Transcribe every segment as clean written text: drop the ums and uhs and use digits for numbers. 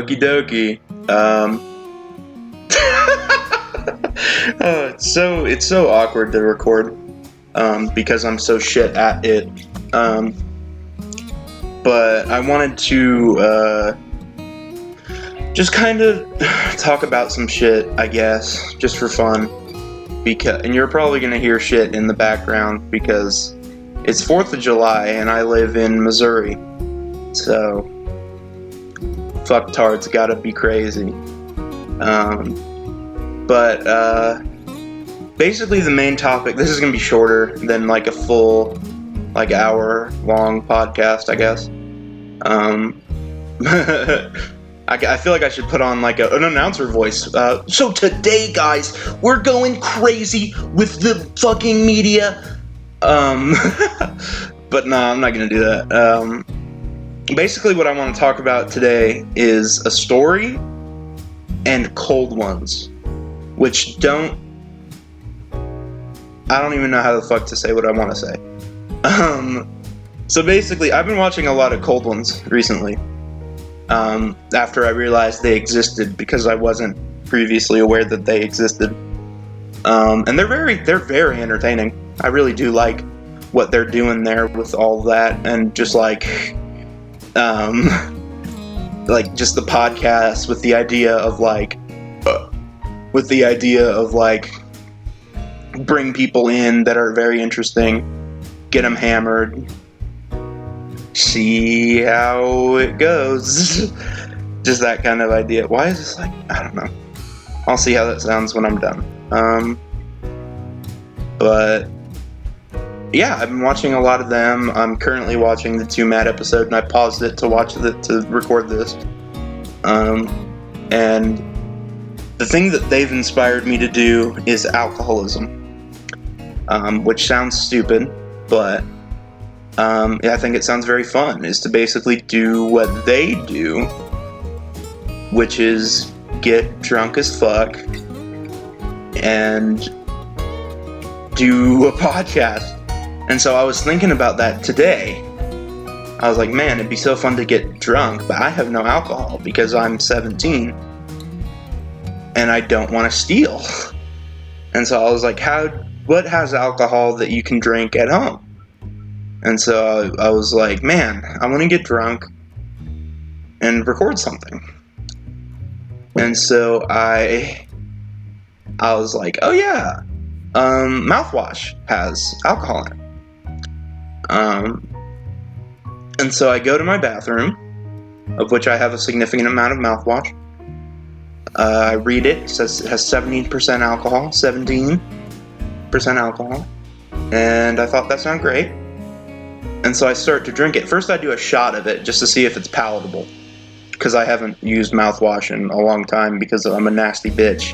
Okie dokie. It's so awkward to record because I'm so shit at it. But I wanted to just kind of talk about some shit, I guess, just for fun. And you're probably gonna hear shit in the background because it's 4th of July and I live in Missouri. So, fucktards gotta be crazy. But basically the main topic, this is gonna be shorter than like a full, like hour long podcast, I guess. I feel like I should put on like an announcer voice. So today, guys, we're going crazy with the fucking media. But no, I'm not gonna do that. Basically what I want to talk about today is a story and cold ones, which I don't even know how the fuck to say what I want to say. So basically, I've been watching a lot of cold ones recently. After I realized they existed, because I wasn't previously aware that they existed. And they're very entertaining. I really do like what they're doing there with all that, and just like just the podcast with the idea of bring people in that are very interesting, get them hammered, see how it goes. Just that kind of idea. Why is this like, I don't know. I'll see how that sounds when I'm done. But yeah, I've been watching a lot of them. I'm currently watching the 2 Mad episode, and I paused it to record this. And the thing that they've inspired me to do is alcoholism, which sounds stupid, but I think it sounds very fun, is to basically do what they do, which is get drunk as fuck and do a podcast. And so I was thinking about that today. I was like, man, it'd be so fun to get drunk, but I have no alcohol because I'm 17 and I don't want to steal. And so I was like, what has alcohol that you can drink at home? And so I was like, man, I want to get drunk and record something. And so I was like, oh yeah, mouthwash has alcohol in it. And so I go to my bathroom, of which I have a significant amount of mouthwash. I read it. It says it has 17% alcohol, 17% alcohol. And I thought that sounded great. And so I start to drink it. First I do a shot of it just to see if it's palatable, because I haven't used mouthwash in a long time because I'm a nasty bitch.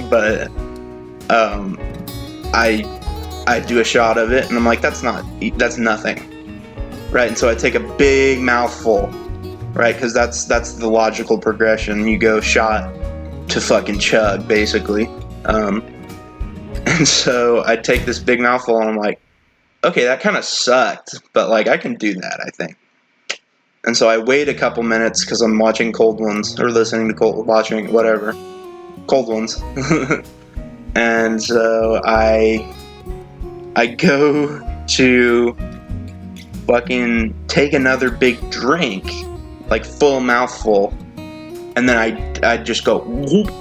But I do a shot of it and I'm like, that's nothing. Right? And so I take a big mouthful, right? Because that's the logical progression. You go shot to fucking chug, basically. And so I take this big mouthful and I'm like, okay, that kind of sucked, but like I can do that, I think. And so I wait a couple minutes because I'm watching cold ones, or listening to cold ones. And so I go to fucking take another big drink, like full mouthful, and then I just go whoop,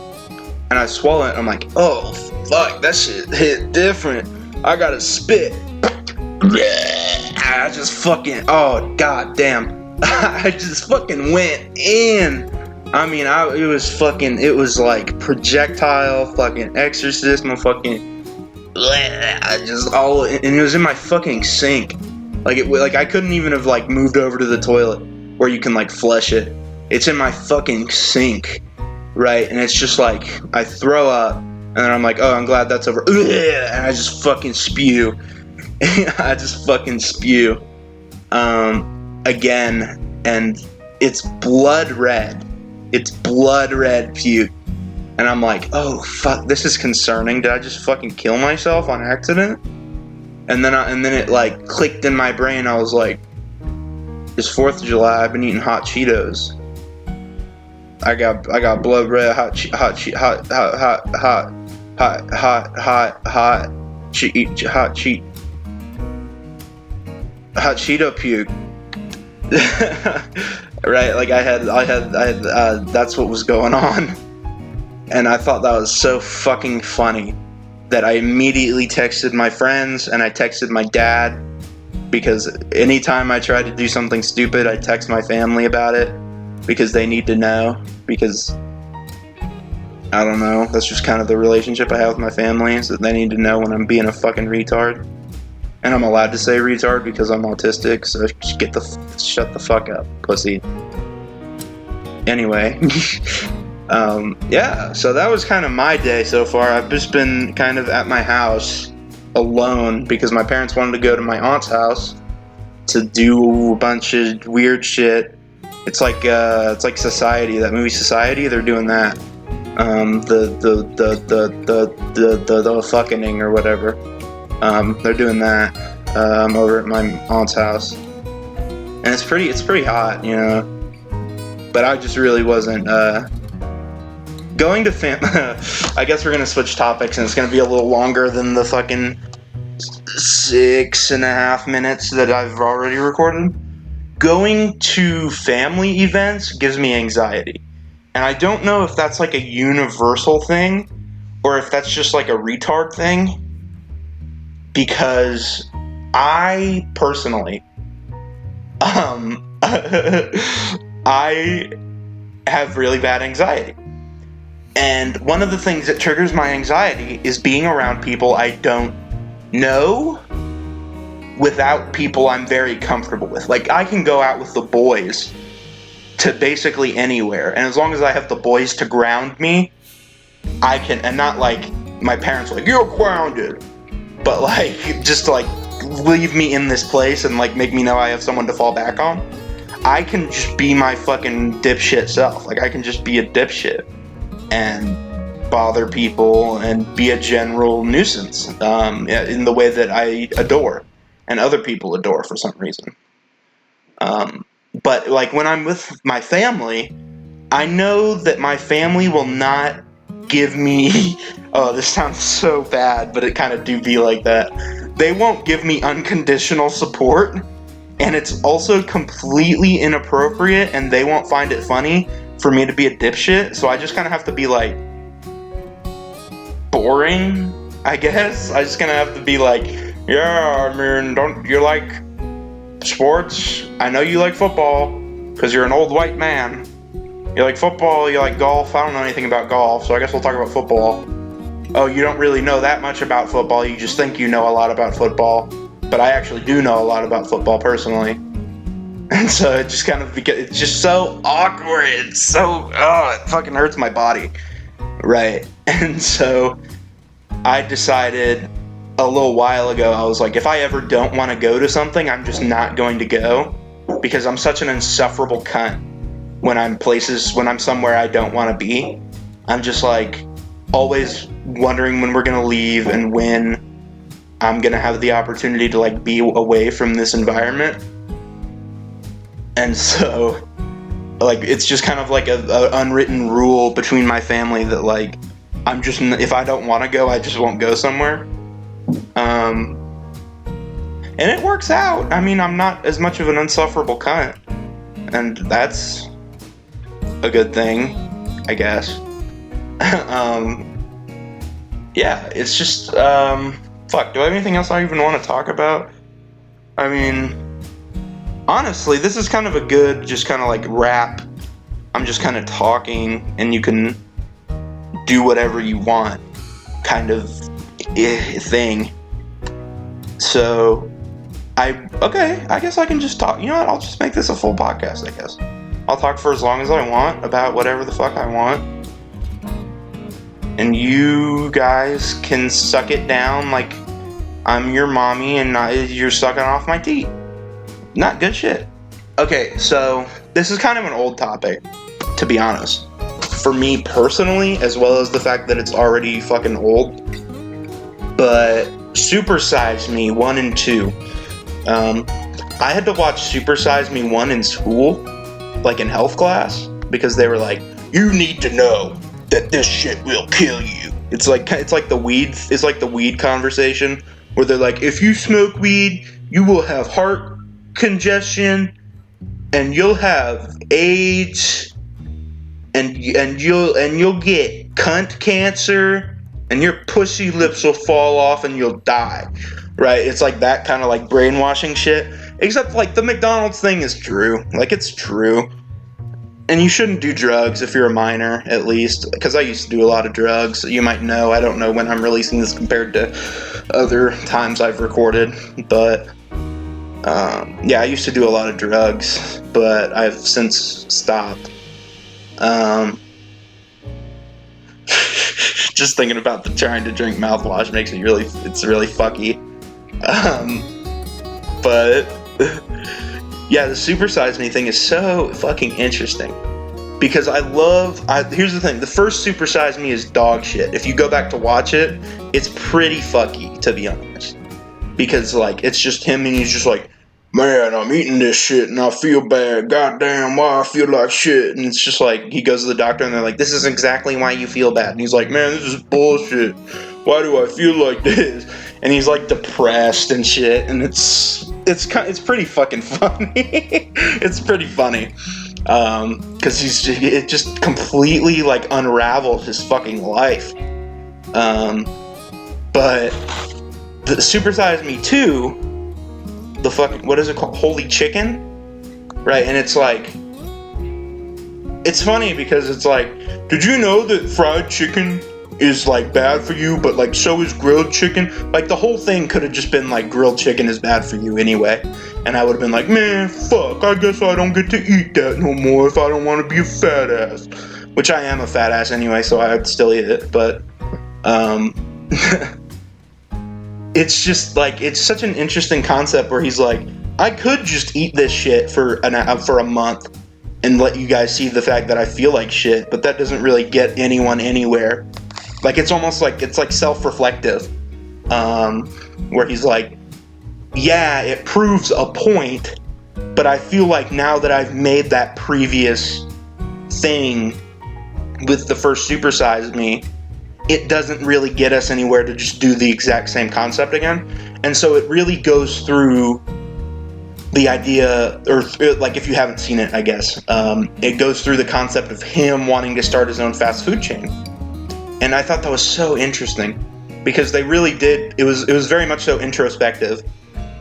and I swallow it. I'm like, oh fuck, that shit hit different. I gotta spit. I just fucking, oh god damn, I just fucking went in. I mean, it was like projectile fucking Exorcist, my fucking, and it was in my fucking sink. Like I couldn't even have like moved over to the toilet where you can like flush it. It's in my fucking sink, right? And it's just like, I throw up, and then I'm like, oh, I'm glad that's over. And I just fucking spew. I just fucking spew. Again, and it's blood red. It's blood red puke. And I'm like, oh fuck, this is concerning. Did I just fucking kill myself on accident? And then it like clicked in my brain. I was like, it's 4th of July. I've been eating hot Cheetos. I got blood red, hot Cheeto puke. Right, like I had that's what was going on, and I thought that was so fucking funny that I immediately texted my friends and I texted my dad, because anytime I try to do something stupid, I text my family about it because they need to know, because I don't know, that's just kind of the relationship I have with my family, is that they need to know when I'm being a fucking retard. And I'm allowed to say retard because I'm autistic, so shut the fuck up, pussy. Anyway, yeah, so that was kind of my day so far. I've just been kind of at my house alone because my parents wanted to go to my aunt's house to do a bunch of weird shit. It's like Society, that movie Society. They're doing that. The fucking or whatever. They're doing that over at my aunt's house, and it's pretty hot, you know. But I just really wasn't going to I guess we're gonna switch topics, and it's gonna be a little longer than the fucking 6.5 minutes that I've already recorded. Going to family events gives me anxiety, and I don't know if that's like a universal thing or if that's just like a retard thing. Because I personally, I have really bad anxiety. And one of the things that triggers my anxiety is being around people I don't know without people I'm very comfortable with. Like, I can go out with the boys to basically anywhere, and as long as I have the boys to ground me, I can, and not like my parents are like, you're grounded. But like, just to like leave me in this place and like make me know I have someone to fall back on. I can just be my fucking dipshit self. Like, I can just be a dipshit and bother people and be a general nuisance in the way that I adore and other people adore for some reason. But like when I'm with my family, I know that my family will not give me, oh, this sounds so bad, but it kind of do be like that. They won't give me unconditional support, and it's also completely inappropriate, and they won't find it funny for me to be a dipshit, so I just kind of have to be like boring, I guess. I just kind of have to be like, yeah, I mean, don't you like sports? I know you like football, because you're an old white man. You like football, you like golf. I don't know anything about golf, so I guess we'll talk about football. Oh, you don't really know that much about football. You just think you know a lot about football. But I actually do know a lot about football personally. And so it just kind of, it's just so awkward. It's so, it fucking hurts my body. Right. And so I decided a little while ago, I was like, if I ever don't want to go to something, I'm just not going to go. Because I'm such an insufferable cunt. When I'm somewhere I don't want to be, I'm just like always wondering when we're going to leave and when I'm going to have the opportunity to like be away from this environment. And so like, it's just kind of like a unwritten rule between my family that like, if I don't want to go, I just won't go somewhere. And it works out. I mean, I'm not as much of an insufferable cunt, and that's a good thing, I guess. Yeah, it's just, fuck, do I have anything else I even want to talk about? I mean, honestly, this is kind of a good, just kind of like rap. I'm just kind of talking, and you can do whatever you want kind of thing. So, I guess I can just talk. You know what, I'll just make this a full podcast, I guess. I'll talk for as long as I want about whatever the fuck I want. And you guys can suck it down like I'm your mommy and you're sucking off my teeth. Not good shit. Okay, so this is kind of an old topic, to be honest. For me personally, as well as the fact that it's already fucking old. But Super Size Me 1 and 2. I had to watch Super Size Me 1 in school, like in health class, because they were like, you need to know that this shit will kill you. It's like the weed conversation where they're like, if you smoke weed, you will have heart congestion, and you'll have AIDS, and you'll get cunt cancer, and your pussy lips will fall off, and you'll die. Right? It's like that kind of like brainwashing shit. Except like the McDonald's thing is true. Like, it's true. And you shouldn't do drugs if you're a minor, at least. Because I used to do a lot of drugs. You might know. I don't know when I'm releasing this compared to other times I've recorded. But, yeah, I used to do a lot of drugs. But I've since stopped. Just thinking about trying to drink mouthwash makes me it's really fucky. But yeah, the Super Size Me thing is so fucking interesting because here's the thing, the first Super Size Me is dog shit. If you go back to watch it, it's pretty fucky, to be honest, because like it's just him and he's just like, man, I'm eating this shit and I feel bad. Goddamn, why I feel like shit. And it's just like, he goes to the doctor and they're like, this is exactly why you feel bad. And he's like, man, this is bullshit. Why do I feel like this? And he's like depressed and shit. And it's pretty fucking funny. It's pretty funny. Cause it just completely like unravels his fucking life. But the Super Size Me 2, the fucking, what is it called? Holy Chicken? Right, and it's like, it's funny because it's like, did you know that fried chicken is like bad for you, but like so is grilled chicken? Like the whole thing could have just been like, grilled chicken is bad for you anyway. And I would have been like, man, fuck, I guess I don't get to eat that no more if I don't want to be a fat ass. Which I am a fat ass anyway, so I'd still eat it, but, it's just like, it's such an interesting concept where he's like, I could just eat this shit for a month and let you guys see the fact that I feel like shit, but that doesn't really get anyone anywhere. Like, it's almost like, it's like self-reflective, where he's like, yeah, it proves a point, but I feel like now that I've made that previous thing with the first Super Size Me, it doesn't really get us anywhere to just do the exact same concept again. And so it really goes through the idea, or like if you haven't seen it, I guess, it goes through the concept of him wanting to start his own fast food chain. And I thought that was so interesting because they really did, it was very much so introspective,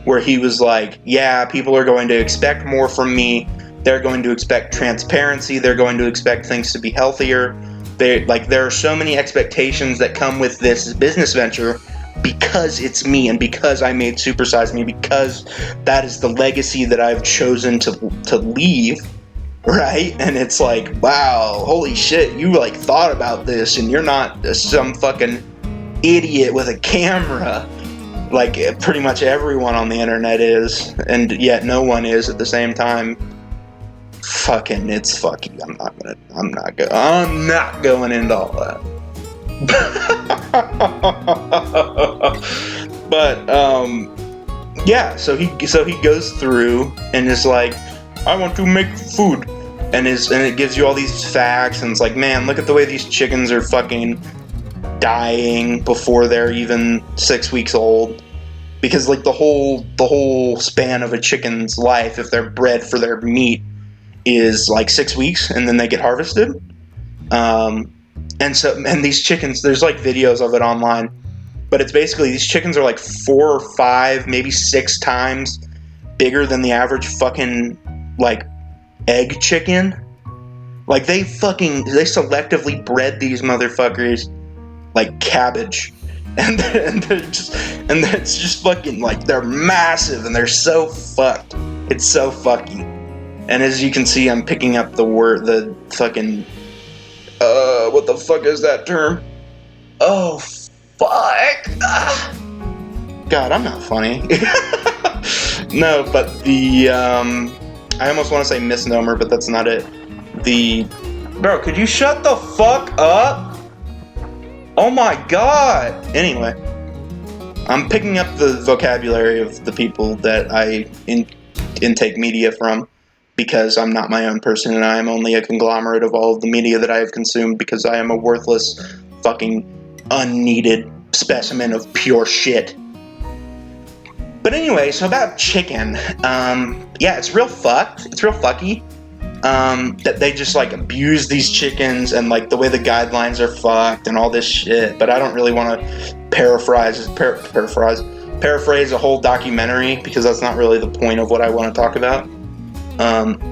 where he was like, yeah, people are going to expect more from me. They're going to expect transparency. They're going to expect things to be healthier. There are so many expectations that come with this business venture because it's me and because I made Super Size Me, because that is the legacy that I've chosen to leave, right? And it's like, wow, holy shit, you like thought about this and you're not some fucking idiot with a camera like pretty much everyone on the internet is, and yet no one is at the same time. Fucking, it's fucky. I'm not going into all that. But yeah, so he goes through and is like, I want to make food, and it gives you all these facts, and it's like, man, look at the way these chickens are fucking dying before they're even 6 weeks old, because like the whole span of a chicken's life, if they're bred for their meat, is like 6 weeks, and then they get harvested. And these chickens, there's like videos of it online, but it's basically these chickens are like 4 or 5, maybe 6 times bigger than the average fucking like egg chicken. Like they selectively bred these motherfuckers like cabbage, and it's just fucking like, they're massive and they're so fucked. It's so fucky. And as you can see, I'm picking up the fucking, what the fuck is that term? Oh, fuck. God, I'm not funny. No, but I almost want to say misnomer, but that's not it. Bro, could you shut the fuck up? Oh my god. Anyway, I'm picking up the vocabulary of the people that I intake media from. because I'm not my own person and I am only a conglomerate of all of the media that I have consumed because I am a worthless, fucking, unneeded specimen of pure shit. But anyway, so about chicken, yeah, it's real fucked. It's real fucky. That they just like abuse these chickens and like the way the guidelines are fucked and all this shit. But I don't really want to paraphrase a whole documentary because that's not really the point of what I want to talk about. But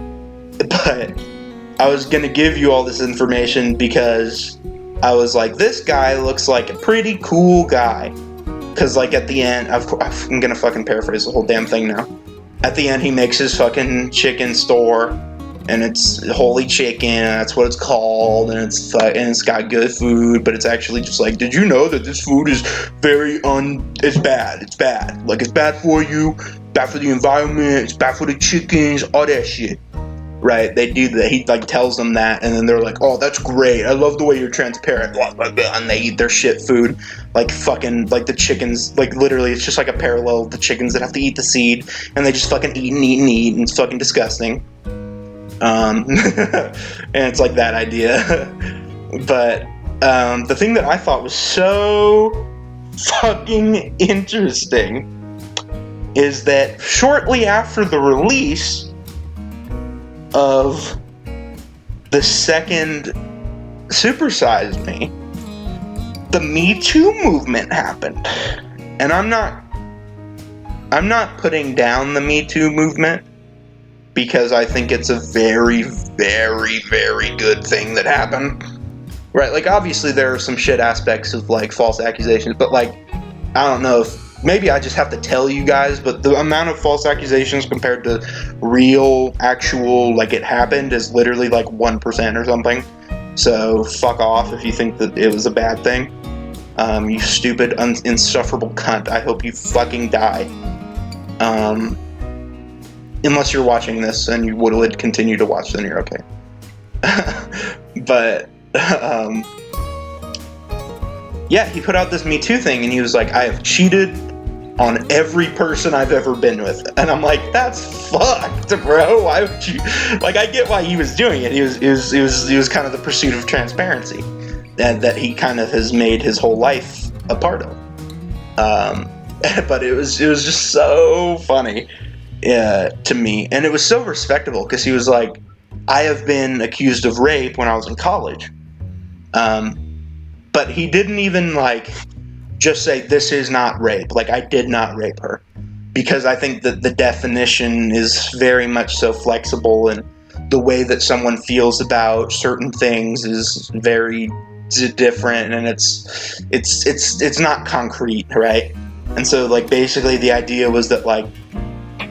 I was gonna give you all this information because I was like, this guy looks like a pretty cool guy. Because like at the end, I'm gonna fucking paraphrase the whole damn thing now. At the end, he makes his fucking chicken store. And it's Holy Chicken, that's what it's called, and it's got good food, but it's actually just like, did you know that this food is it's bad. Like, it's bad for you, bad for the environment, it's bad for the chickens, all that shit. Right, they do that. He like tells them that, and then they're like, oh, that's great, I love the way you're transparent, and they eat their shit food, like fucking, like the chickens, like literally, it's just like a parallel of the chickens that have to eat the seed, and they just fucking eat and eat and eat, and it's fucking disgusting. And it's like that idea. But the thing that I thought was so fucking interesting is that shortly after the release of the second Super Size Me, the Me Too movement happened. And I'm not putting down the Me Too movement, because I think it's a very, very, very good thing that happened. Right, like, obviously there are some shit aspects of, like, false accusations, but, like, I don't know if, maybe I just have to tell you guys, but the amount of false accusations compared to real, actual, like, it happened is literally, like, 1% or something. So, fuck off if you think that it was a bad thing. You stupid, insufferable cunt. I hope you fucking die. Unless you're watching this and you would continue to watch, then you're okay. But, yeah, he put out this Me Too thing, and he was like, I have cheated on every person I've ever been with. And I'm like, that's fucked, bro. Why would you? Like, I get why he was doing it. He was kind of the pursuit of transparency that he kind of has made his whole life a part of. But it was just so funny. To me, and it was so respectable because he was like, I have been accused of rape when I was in college, but he didn't even like just say this is not rape, like I did not rape her, because I think that the definition is very much so flexible, and the way that someone feels about certain things is very different, and it's not concrete, right? And so like basically the idea was that like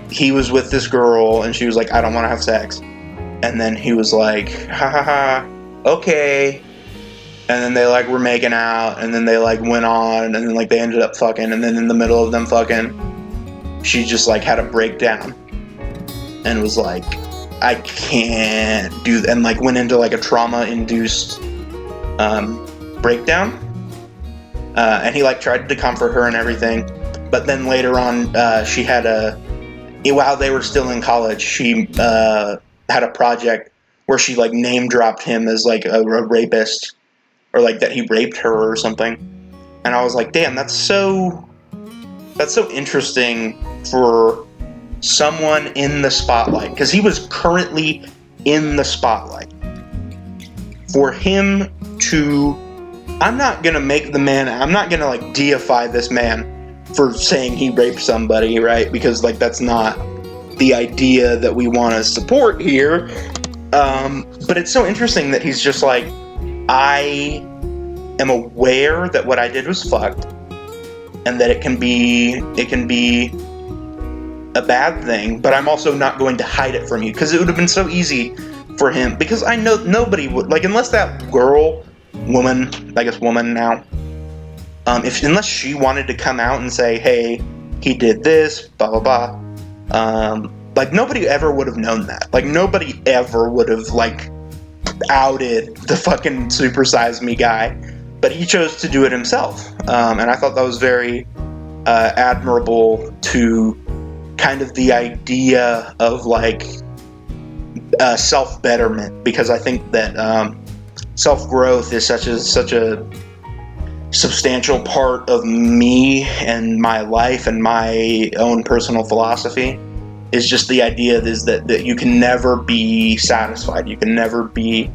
he was with this girl and she was like, I don't want to have sex. And then he was like, ha ha ha, okay. And then they like were making out, and then they like went on, and then like they ended up fucking, and then in the middle of them fucking, she just like had a breakdown and was like, I can't do that, and like went into like a trauma-induced breakdown. And he like tried to comfort her and everything, but then later on, she had while they were still in college, she had a project where she like name dropped him as like a rapist, or like that he raped her or something. And I was like, damn, that's so interesting for someone in the spotlight, because he was currently in the spotlight. For him to, I'm not gonna like deify this man for saying he raped somebody, right? Because like that's not the idea that we want to support here. But it's so interesting that he's just like, I am aware that what I did was fucked, and that it can be a bad thing, but I'm also not going to hide it from you, because it would have been so easy for him, because I know nobody would, like, unless that woman now, unless she wanted to come out and say, hey, he did this, blah, blah, blah, like, nobody ever would have known that. Like, nobody ever would have, like, outed the fucking Super Size Me guy, but he chose to do it himself, and I thought that was very admirable to kind of the idea of, like, self-betterment, because I think that self-growth is such a substantial part of me and my life and my own personal philosophy. Is just the idea is that you can never be satisfied. You can never be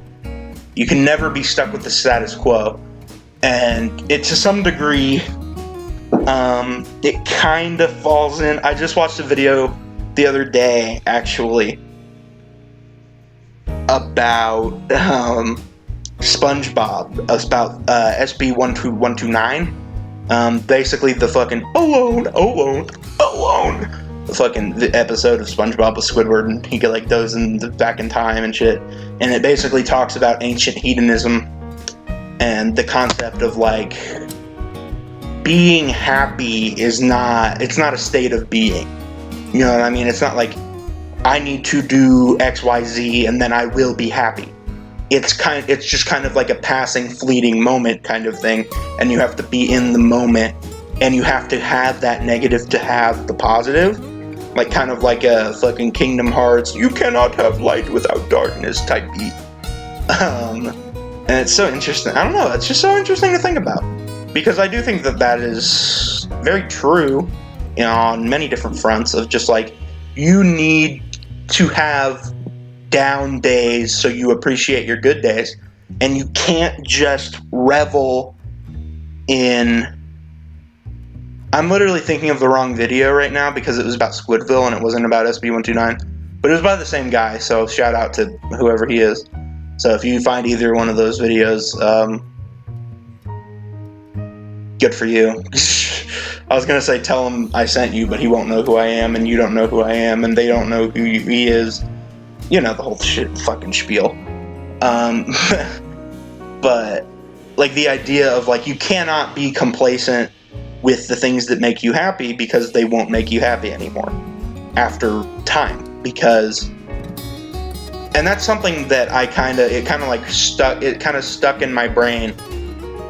stuck with the status quo. And it, to some degree, it kind of falls in. I just watched a video the other day, actually, about SpongeBob, about SB12129. Basically, the fucking alone, the fucking episode of SpongeBob with Squidward, and he like goes back in time and shit. And it basically talks about ancient hedonism and the concept of like being happy it's not a state of being. You know what I mean? It's not like I need to do XYZ and then I will be happy. It's just kind of like a passing, fleeting moment kind of thing, and you have to be in the moment, and you have to have that negative to have the positive, like kind of like a fucking Kingdom Hearts, you cannot have light without darkness type beat. And it's so interesting. I don't know, it's just so interesting to think about, because I do think that is very true on many different fronts of just like, you need to have down days so you appreciate your good days, and you can't just revel in... I'm literally thinking of the wrong video right now because it was about Squidville and it wasn't about SB129, but it was by the same guy, so shout out to whoever he is. So if you find either one of those videos, good for you. I was gonna say tell him I sent you, but he won't know who I am, and you don't know who I am, and they don't know who he is. You know, the whole fucking spiel. But, like, the idea of, like, you cannot be complacent with the things that make you happy because they won't make you happy anymore after time. Because, and that's something that it kind of stuck in my brain,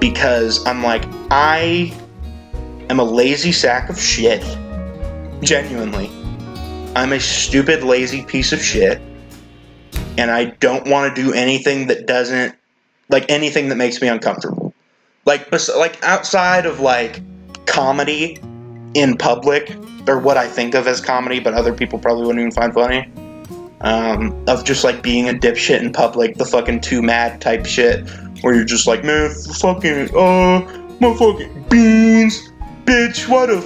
because I'm like, I am a lazy sack of shit. Genuinely. I'm a stupid, lazy piece of shit. And I don't want to do anything that anything that makes me uncomfortable. Like outside of, like, comedy in public, or what I think of as comedy, but other people probably wouldn't even find funny, of just, like, being a dipshit in public, the fucking too mad type shit, where you're just like, man, fucking, motherfucking beans, bitch, what the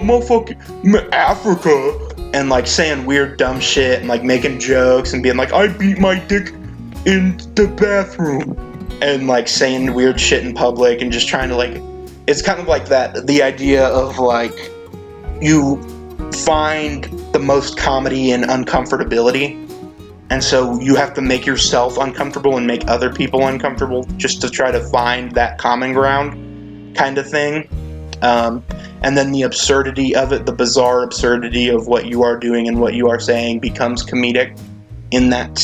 motherfucking, Africa, and, like, saying weird dumb shit, and, like, making jokes, and being like, I beat my dick in the bathroom, and, like, saying weird shit in public, and just trying to, like, it's kind of like that, the idea of, like, you find the most comedy in uncomfortability, and so you have to make yourself uncomfortable and make other people uncomfortable just to try to find that common ground kind of thing. And then the absurdity of it, the bizarre absurdity of what you are doing and what you are saying becomes comedic in that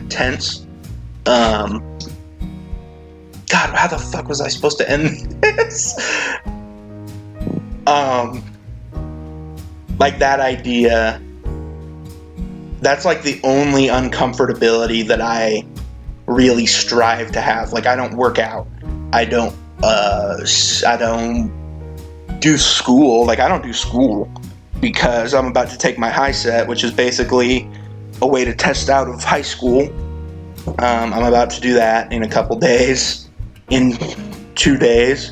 tense. God, how the fuck was I supposed to end this? Like that idea, that's like the only uncomfortability that I really strive to have. Like, I don't work out. I don't do school. Like, I don't do school because I'm about to take my high set, which is basically a way to test out of high school. I'm about to do that in a couple days, in 2 days.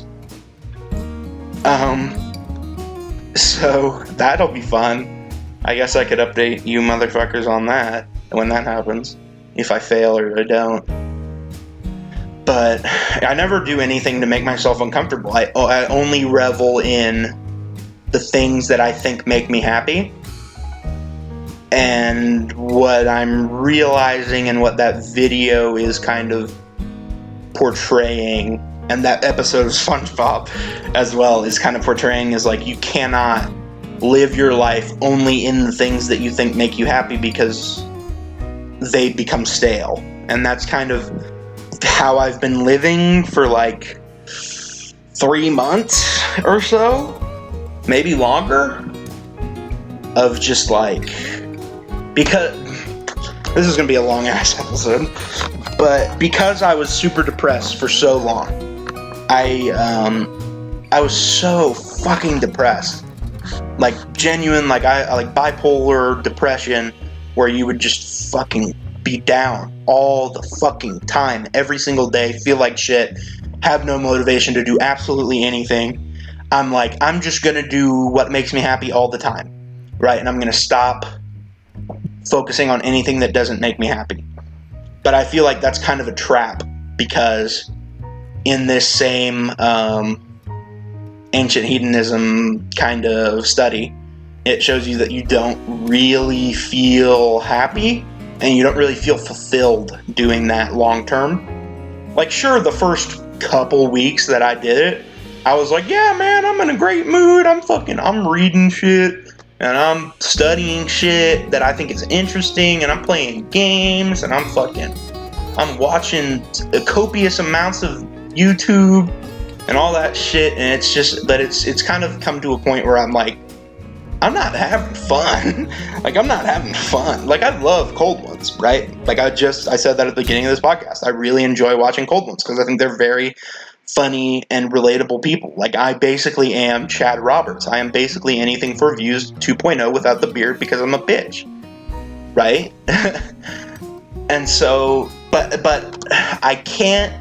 So that'll be fun. I guess I could update you motherfuckers on that when that happens, if I fail or I don't. But I never do anything to make myself uncomfortable. I only revel in the things that I think make me happy. And what I'm realizing and what that video is kind of portraying, and that episode of SpongeBob as well is kind of portraying, is like, you cannot live your life only in the things that you think make you happy because they become stale. And that's kind of how I've been living for like 3 months or so, maybe longer, of just like, because This is going to be a long-ass episode. But because I was super depressed for so long, I was so fucking depressed. Like, genuine, like bipolar depression, where you would just fucking be down all the fucking time, every single day, feel like shit, have no motivation to do absolutely anything. I'm like, I'm just gonna do what makes me happy all the time, right? And I'm gonna stop focusing on anything that doesn't make me happy. But I feel like that's kind of a trap, because in this same ancient hedonism kind of study, it shows you that you don't really feel happy and you don't really feel fulfilled doing that long term. Like, sure, the first couple weeks that I did it, I was like, yeah, man, I'm in a great mood. I'm reading shit and I'm studying shit that I think is interesting, and I'm playing games, and I'm watching copious amounts of YouTube and all that shit. And it's just, but it's kind of come to a point where I'm like, I'm not having fun. I'm not having fun. Like, I love Cold Ones, right? Like, I said that at the beginning of this podcast. I really enjoy watching Cold Ones because I think they're very funny and relatable people. Like, I basically am Chad Roberts. I am basically anything for Views 2.0 without the beard, because I'm a bitch, right? And so, but I can't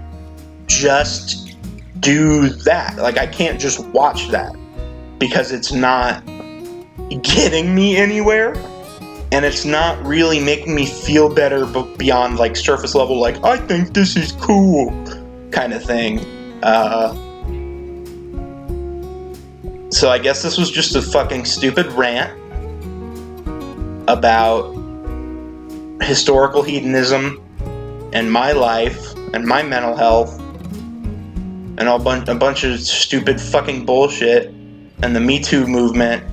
just do that. Like, I can't just watch that, because it's not getting me anywhere, and it's not really making me feel better, but beyond like surface level, like, I think this is cool kind of thing. So I guess this was just a fucking stupid rant about historical hedonism and my life and my mental health and a bunch of stupid fucking bullshit and the Me Too movement.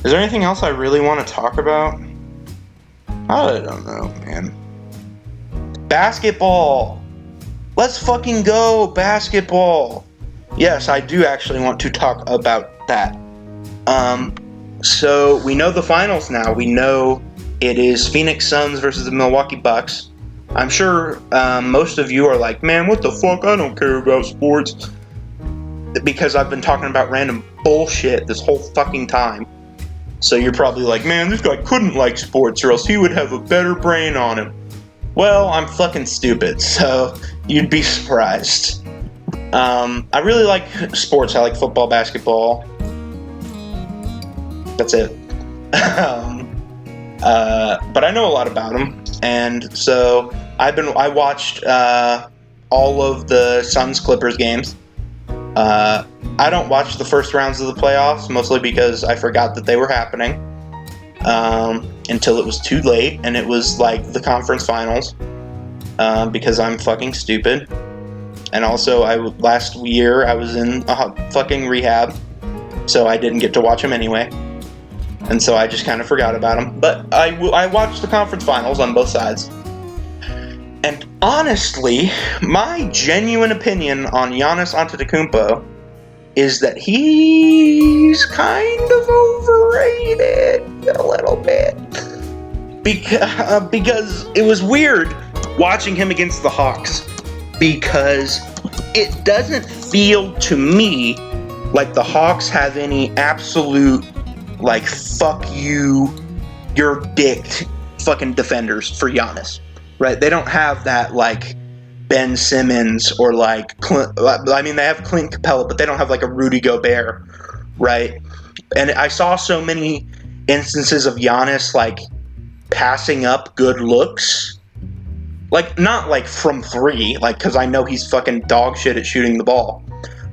Is there anything else I really want to talk about? I don't know, man. Basketball! Let's fucking go, basketball! Yes, I do actually want to talk about that. So we know the finals now. We know it is Phoenix Suns versus the Milwaukee Bucks. I'm sure most of you are like, man, what the fuck? I don't care about sports. Because I've been talking about random bullshit this whole fucking time. So you're probably like, man, this guy couldn't like sports, or else he would have a better brain on him. Well, I'm fucking stupid, so you'd be surprised. I really like sports. I like football, basketball. That's it. But I know a lot about them, and so I watched all of the Suns Clippers games. I don't watch the first rounds of the playoffs, mostly because I forgot that they were happening until it was too late, and it was like the conference finals, because I'm fucking stupid. And also, last year I was in a fucking rehab, so I didn't get to watch them anyway, and so I just kind of forgot about them. But I watched the conference finals on both sides. And honestly, my genuine opinion on Giannis Antetokounmpo is that he's kind of overrated a little bit. Because it was weird watching him against the Hawks, because it doesn't feel to me like the Hawks have any absolute, like, fuck you, you're dick fucking defenders for Giannis. Right? They don't have that, like, Ben Simmons or, like, they have Clint Capella, but they don't have, like, a Rudy Gobert, right? And I saw so many instances of Giannis, like, passing up good looks. Like, not, like, from three, like, because I know he's fucking dog shit at shooting the ball.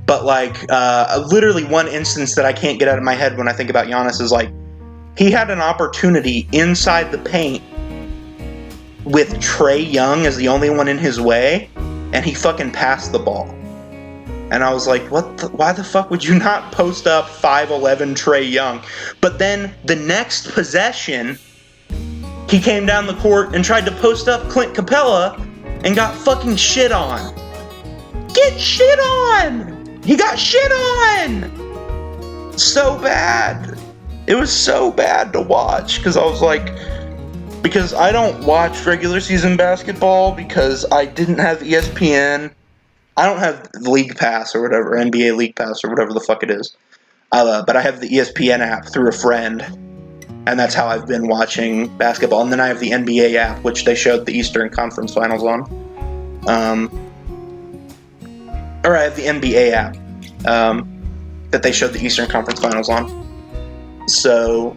But, like, literally one instance that I can't get out of my head when I think about Giannis is, like, he had an opportunity inside the paint with Trae Young as the only one in his way, and he fucking passed the ball. And I was like, why the fuck would you not post up 5'11" Trae Young? But then the next possession, he came down the court and tried to post up Clint Capella and got fucking shit on. Get shit on! He got shit on! So bad. It was so bad to watch, because I was like, because I don't watch regular season basketball because I didn't have ESPN. I don't have League Pass or whatever, NBA League Pass or whatever the fuck it is. But I have the ESPN app through a friend, and that's how I've been watching basketball. And then I have the NBA app, which they showed the Eastern Conference Finals on. Or I have the NBA app that they showed the Eastern Conference Finals on. So,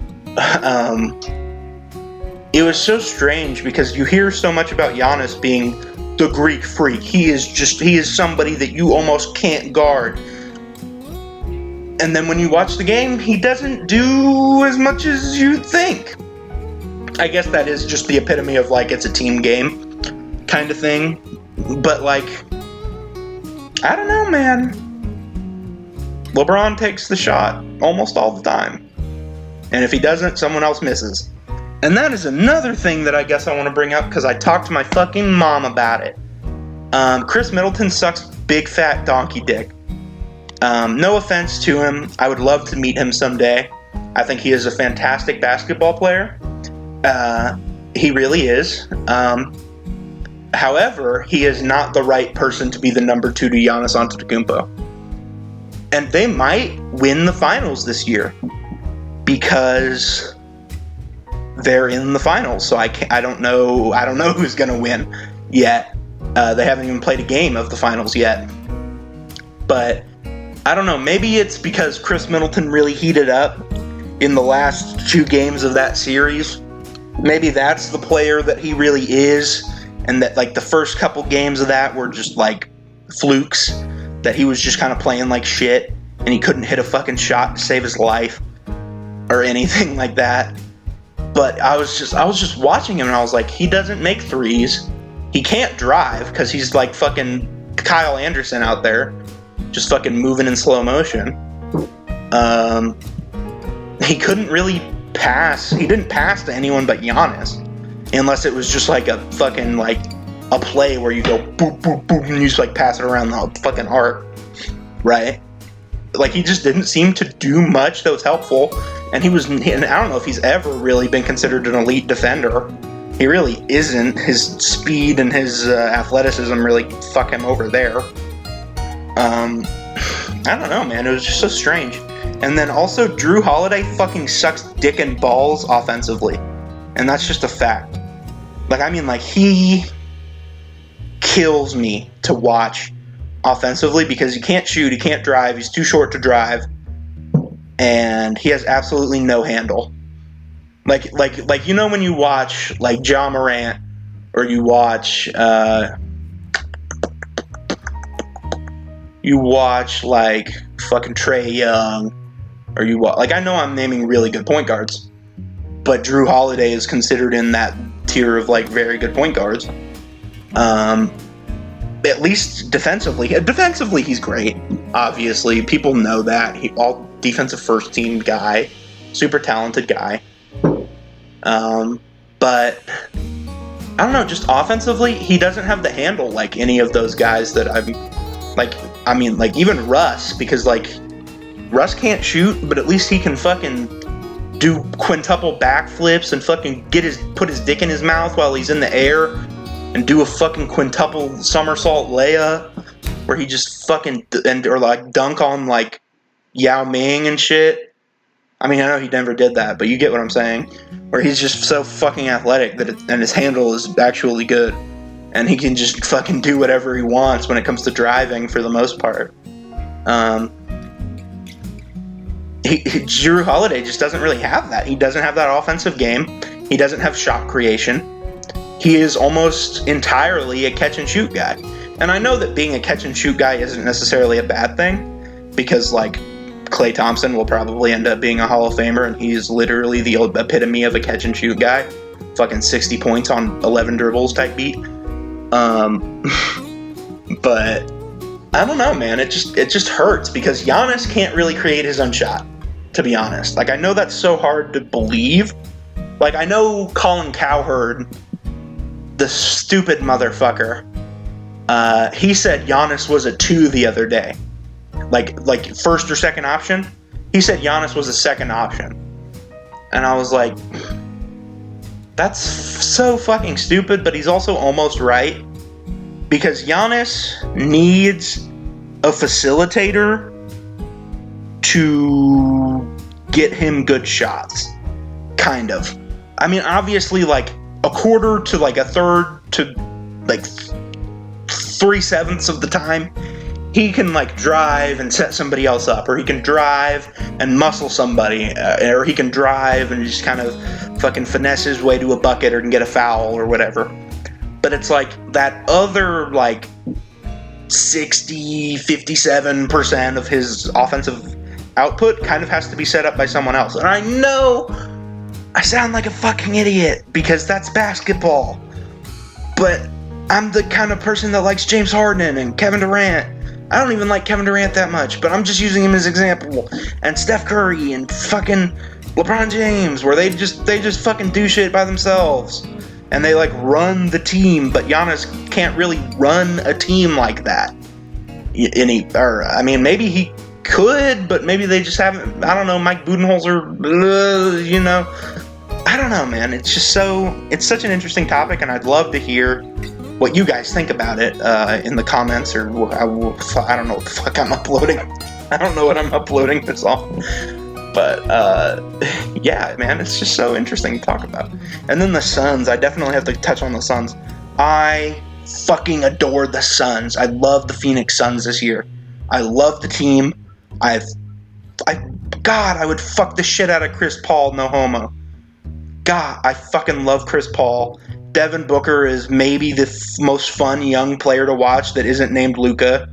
it was so strange because you hear so much about Giannis being the Greek freak. He is somebody that you almost can't guard. And then when you watch the game, he doesn't do as much as you'd think. I guess that is just the epitome of, like, it's a team game kind of thing. But, like, I don't know, man. LeBron takes the shot almost all the time. And if he doesn't, someone else misses. And that is another thing that I guess I want to bring up because I talked to my fucking mom about it. Chris Middleton sucks big fat donkey dick. No offense to him. I would love to meet him someday. I think he is a fantastic basketball player. He really is. However, he is not the right person to be the number 2 to Giannis Antetokounmpo. And they might win the finals this year because they're in the finals. So I don't know who's going to win yet. They haven't even played a game of the finals yet. But I don't know. Maybe it's because Chris Middleton really heated up in the last 2 games of that series. Maybe that's the player that he really is, and that, like, the first couple games of that were just, like, flukes, that he was just kind of playing like shit, and he couldn't hit a fucking shot to save his life, or anything like that. But I was just watching him, and I was like, he doesn't make threes. He can't drive, because he's like fucking Kyle Anderson out there, just fucking moving in slow motion. He couldn't really pass. He didn't pass to anyone but Giannis, unless it was just like a fucking, like, a play where you go boop, boop, boop, and you just, like, pass it around the fucking arc, right? Like, he just didn't seem to do much that was helpful, and and I don't know if he's ever really been considered an elite defender. He really isn't. His speed and his athleticism really fuck him over there. I don't know, man. It was just so strange. And then also, Drew Holiday fucking sucks dick and balls offensively. And that's just a fact. Like, I mean, like, he kills me to watch offensively because he can't shoot, he can't drive, he's too short to drive, and he has absolutely no handle. Like you know when you watch, like, Ja Morant, or you watch, like, fucking Trae Young, or you watch, like, I know I'm naming really good point guards, but Drew Holiday is considered in that tier of, like, very good point guards. At least defensively. Defensively, he's great, obviously. People know that. All defensive first team guy. Super talented guy. But, I don't know, just offensively, he doesn't have the handle like any of those guys that I'm, like, I mean, like, even Russ, because, like, Russ can't shoot, but at least he can fucking do quintuple backflips and fucking put his dick in his mouth while he's in the air and do a fucking quintuple somersault layup where he just fucking, or like dunk on, like, Yao Ming and shit. I mean, I know he never did that, but you get what I'm saying. Where he's just so fucking athletic and his handle is actually good. And he can just fucking do whatever he wants when it comes to driving for the most part. Drew Holiday just doesn't really have that. He doesn't have that offensive game. He doesn't have shot creation. He is almost entirely a catch-and-shoot guy. And I know that being a catch-and-shoot guy isn't necessarily a bad thing, because, like, Klay Thompson will probably end up being a Hall of Famer, and he's literally the epitome of a catch-and-shoot guy. Fucking 60 points on 11 dribbles type beat. But I don't know, man. It just hurts, because Giannis can't really create his own shot, to be honest. Like, I know that's so hard to believe. Like, I know Colin Cowherd, the stupid motherfucker, he said Giannis was a 2 the other day. Like first or second option. He said Giannis was a second option. And I was like, That's so fucking stupid, but he's also almost right. Because Giannis needs a facilitator to get him good shots. Kind of. I mean, obviously, like, a quarter to, like, a third to, like, 3/7 of the time, he can, like, drive and set somebody else up, or he can drive and muscle somebody, or he can drive and just kind of fucking finesse his way to a bucket or can get a foul or whatever. But it's like that other, like, 57% of his offensive output kind of has to be set up by someone else. And I know I sound like a fucking idiot because that's basketball. But I'm the kind of person that likes James Harden and Kevin Durant. I don't even like Kevin Durant that much, but I'm just using him as an example. And Steph Curry and fucking LeBron James, where they just fucking do shit by themselves. And they, like, run the team, but Giannis can't really run a team like that. Maybe he could, but maybe they just haven't. I don't know, Mike Budenholzer, you know. I don't know, man. It's such an interesting topic, and I'd love to hear what you guys think about it in the comments, or I don't know what the fuck I'm uploading. I don't know what I'm uploading this on. But, yeah, man, it's just so interesting to talk about. And then the Suns, I definitely have to touch on the Suns. I fucking adore the Suns. I love the Phoenix Suns this year. I love the team. God, I would fuck the shit out of Chris Paul, no homo. God, I fucking love Chris Paul. Devin Booker is maybe the most fun young player to watch that isn't named Luka.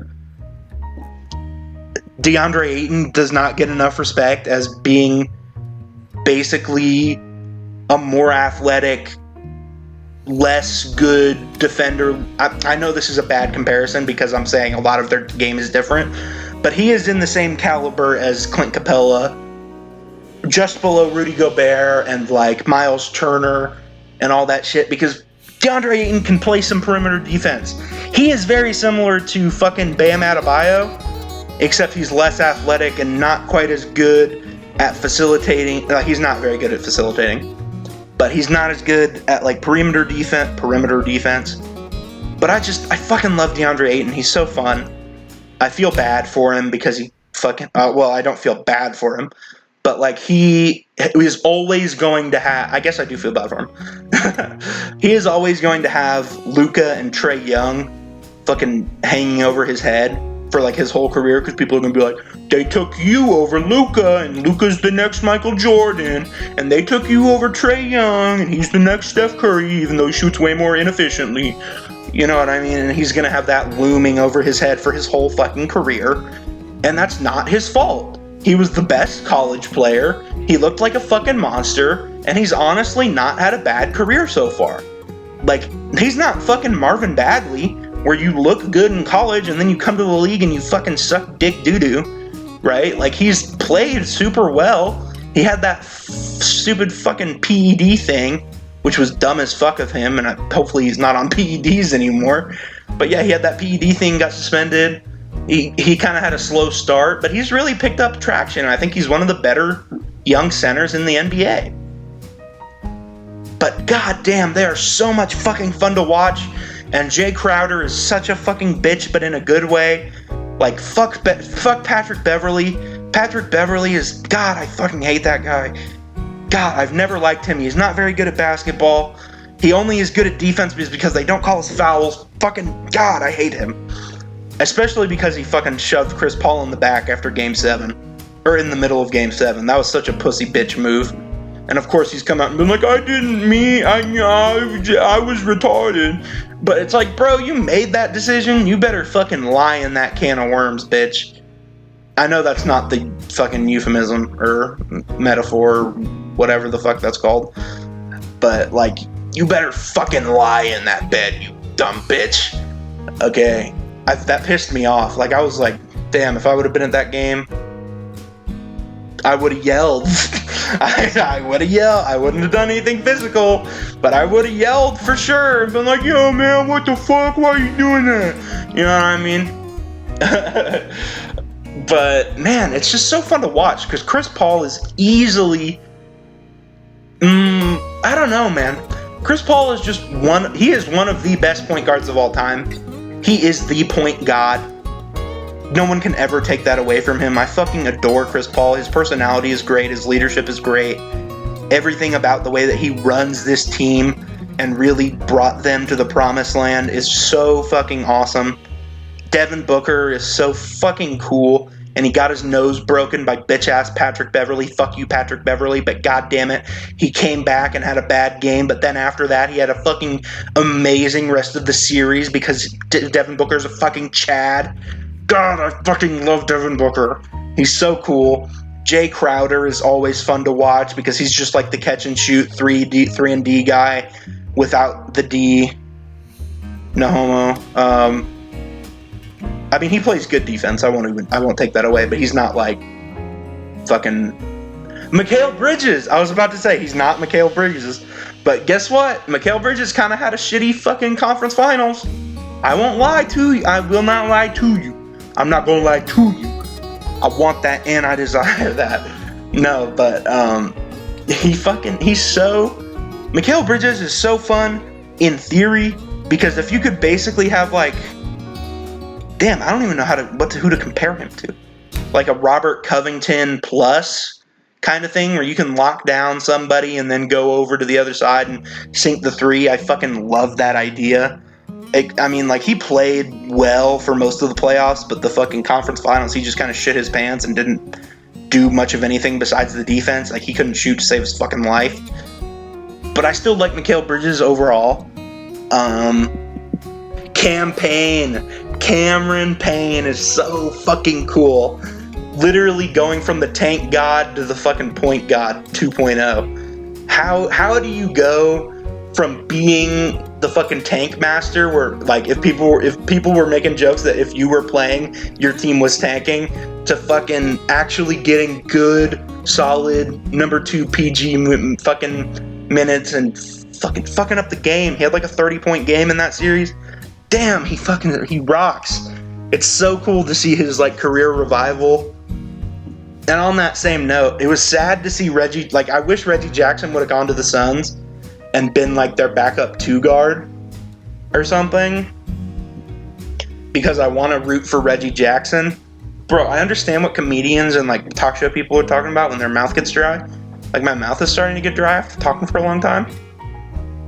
DeAndre Ayton does not get enough respect as being basically a more athletic, less good defender. I know this is a bad comparison because I'm saying a lot of their game is different, but he is in the same caliber as Clint Capella, just below Rudy Gobert and, like, Miles Turner and all that shit, because DeAndre Ayton can play some perimeter defense. He is very similar to fucking Bam Adebayo, except he's less athletic and not quite as good at facilitating. He's not very good at facilitating, but he's not as good at, like, perimeter defense. But I fucking love DeAndre Ayton. He's so fun. I feel bad for him because he fucking, I don't feel bad for him, but, like, he is always going to have, I guess I do feel bad for him. He is always going to have Luka and Trae Young fucking hanging over his head for, like, his whole career, because people are going to be like, they took you over Luka, and Luka's the next Michael Jordan, and they took you over Trae Young, and he's the next Steph Curry, even though he shoots way more inefficiently. You know what I mean? And he's going to have that looming over his head for his whole fucking career, and that's not his fault. He was the best college player, he looked like a fucking monster, and he's honestly not had a bad career so far. Like, he's not fucking Marvin Bagley, where you look good in college and then you come to the league and you fucking suck dick doo-doo, right? Like, he's played super well. He had that stupid fucking PED thing, which was dumb as fuck of him, and hopefully he's not on PEDs anymore. But yeah, he had that PED thing, got suspended. He kind of had a slow start, but he's really picked up traction. I think he's one of the better young centers in the NBA. But goddamn, they are so much fucking fun to watch. And Jay Crowder is such a fucking bitch, but in a good way. Like, fuck Patrick Beverly. Patrick Beverly is, God, I fucking hate that guy. God, I've never liked him. He's not very good at basketball. He only is good at defense because they don't call his fouls. Fucking, God, I hate him. Especially because he fucking shoved Chris Paul in the back after Game 7. Or in the middle of Game 7. That was such a pussy bitch move. And of course he's come out and been like, I was retarded. But it's like, bro, you made that decision. You better fucking lie in that can of worms, bitch. I know that's not the fucking euphemism or metaphor or whatever the fuck that's called. But, like, you better fucking lie in that bed, you dumb bitch. Okay. That pissed me off. Like, I was like, damn, if I would have been at that game, I would have yelled. I would have yelled. I wouldn't have done anything physical, but I would have yelled for sure and been like, yo, man, what the fuck? Why are you doing that? You know what I mean? But, man, it's just so fun to watch because Chris Paul is easily, I don't know, man. Chris Paul is just he is one of the best point guards of all time. He is the point god. No one can ever take that away from him. I fucking adore Chris Paul. His personality is great. His leadership is great. Everything about the way that he runs this team and really brought them to the promised land is so fucking awesome. Devin Booker is so fucking cool, and he got his nose broken by bitch-ass Patrick Beverley. Fuck you, Patrick Beverley, but goddamn it, he came back and had a bad game, but then after that, he had a fucking amazing rest of the series because Devin Booker's a fucking Chad. God, I fucking love Devin Booker. He's so cool. Jay Crowder is always fun to watch because he's just like the catch-and-shoot 3 and D guy without the D. No homo. I mean, he plays good defense. I won't take that away, but he's not like fucking Mikal Bridges. I was about to say he's not Mikal Bridges, but guess what? Mikal Bridges kind of had a shitty fucking conference finals. I won't lie to you. I will not lie to you. I'm not gonna lie to you. I want that and I desire that. No, but Mikal Bridges is so fun in theory because if you could basically have like, damn, I don't even know who to compare him to. Like a Robert Covington plus kind of thing where you can lock down somebody and then go over to the other side and sink the three. I fucking love that idea. I mean, like, he played well for most of the playoffs, but the fucking conference finals, he just kind of shit his pants and didn't do much of anything besides the defense. Like, he couldn't shoot to save his fucking life. But I still like Mikal Bridges overall. Cameron Payne is so fucking cool. Literally going from the tank god to the fucking point god 2.0. How do you go from being the fucking tank master where like if people were making jokes that if you were playing your team was tanking to fucking actually getting good solid number 2 PG fucking minutes and fucking up the game. He had like a 30-point game in that series. Damn, he rocks. It's so cool to see his like career revival. And on that same note, it was sad to see Reggie, like I wish Reggie Jackson would have gone to the Suns and been like their backup 2 guard or something. Because I want to root for Reggie Jackson. Bro, I understand what comedians and like talk show people are talking about when their mouth gets dry. Like my mouth is starting to get dry after talking for a long time.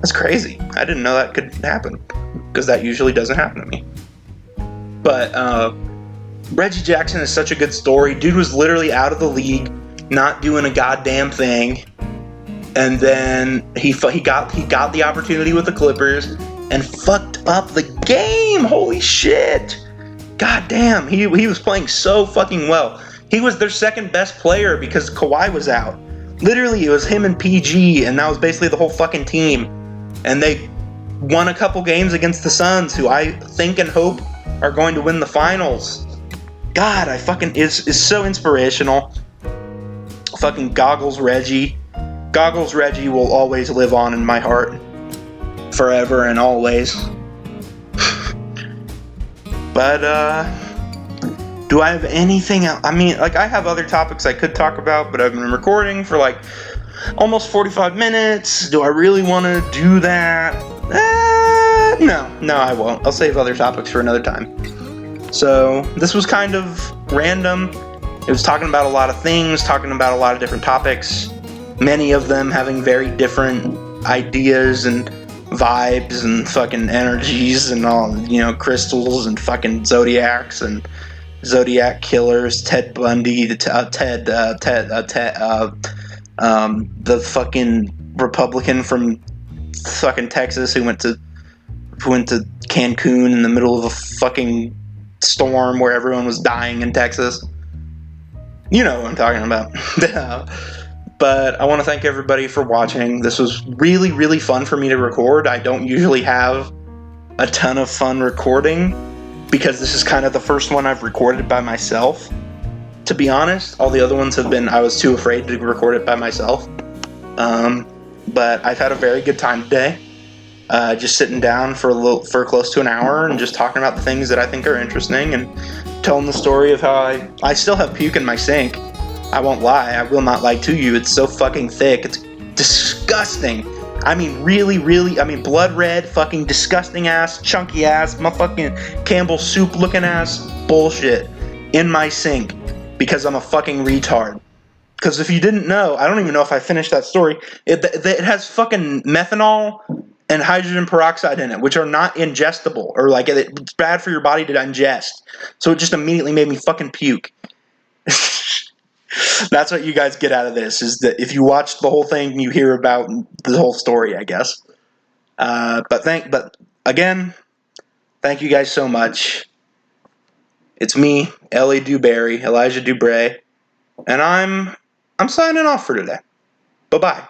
That's crazy. I didn't know that could happen. Because that usually doesn't happen to me. But Reggie Jackson is such a good story. Dude was literally out of the league, not doing a goddamn thing. And then he got the opportunity with the Clippers and fucked up the game. Holy shit. God damn. He was playing so fucking well. He was their second best player because Kawhi was out. Literally, it was him and PG, and that was basically the whole fucking team. And they won a couple games against the Suns, who I think and hope are going to win the finals. God, is so inspirational. Fucking Goggles Reggie. Goggles Reggie will always live on in my heart. Forever and always. But, do I have anything else? I mean, like, I have other topics I could talk about, but I've been recording for, like, almost 45 minutes. Do I really want to do that? No, I won't. I'll save other topics for another time. So, this was kind of random. It was talking about a lot of things, talking about a lot of different topics, many of them having very different ideas and vibes and fucking energies and all, crystals and fucking zodiacs and Zodiac killers, Ted Bundy, the fucking Republican from fucking Texas who went to Cancun in the middle of a fucking storm where everyone was dying in Texas. You know what I'm talking about. But I want to thank everybody for watching. This was really, really fun for me to record. I don't usually have a ton of fun recording because this is kind of the first one I've recorded by myself. To be honest, all the other ones have been, I was too afraid to record it by myself. But I've had a very good time today. Just sitting down for close to an hour and just talking about the things that I think are interesting and telling the story of how I still have puke in my sink. I won't lie. I will not lie to you. It's so fucking thick. It's disgusting. I mean, really, really, I mean, blood red, fucking disgusting ass, chunky ass, motherfucking Campbell's soup looking ass bullshit in my sink because I'm a fucking retard. Because if you didn't know, I don't even know if I finished that story. It has fucking methanol and hydrogen peroxide in it, which are not ingestible, or like it's bad for your body to ingest. So it just immediately made me fucking puke. That's what you guys get out of this, is that if you watch the whole thing, you hear about the whole story, I guess. But again, thank you guys so much. It's me, Ely DuBray, Elijah DuBray, and I'm signing off for today. Bye-bye.